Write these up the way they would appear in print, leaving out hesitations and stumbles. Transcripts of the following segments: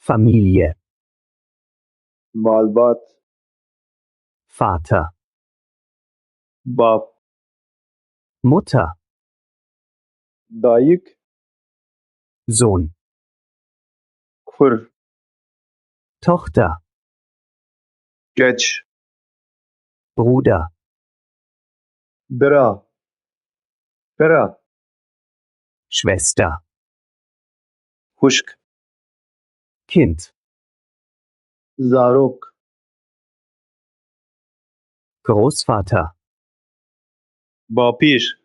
Familie, malbat, Vater, bab, Mutter, dayık, Sohn, kur, Tochter, geç, Bruder, bira, bira, Schwester, huşk, Kind, zarok, Großvater, bapir,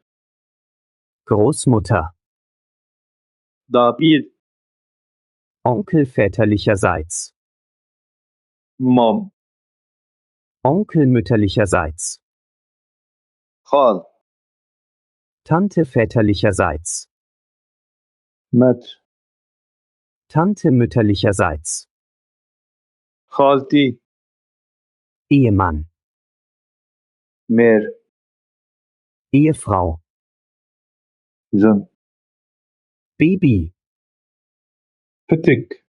Großmutter, dapir, Onkel väterlicherseits, mam, Onkel mütterlicherseits, khal, Tante väterlicherseits, met, Tante mütterlicherseits, khalti, Ehemann, mer, Ehefrau, zın, Baby. pıtık,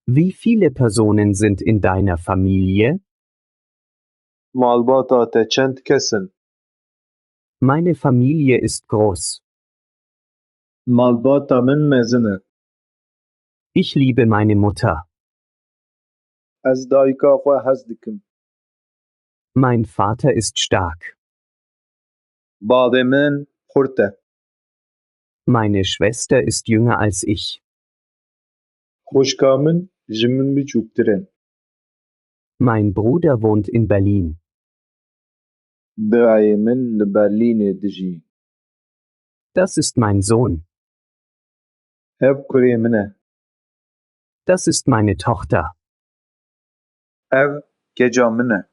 Wie viele Personen sind in deiner Familie? malbata te çend kesin, Meine Familie ist groß. malbata min mezine, Ich liebe meine Mutter. ez dayıka xwe hez dikim, Mein Vater ist stark. bavê min xurt e, Meine Schwester ist jünger als ich. xoşka min ji min biçûktir in, Mein Bruder wohnt in Berlin. birayê min li Berlînê dijî, Das ist mein Sohn. ev kurê min e, Das ist meine Tochter. ev keca min e.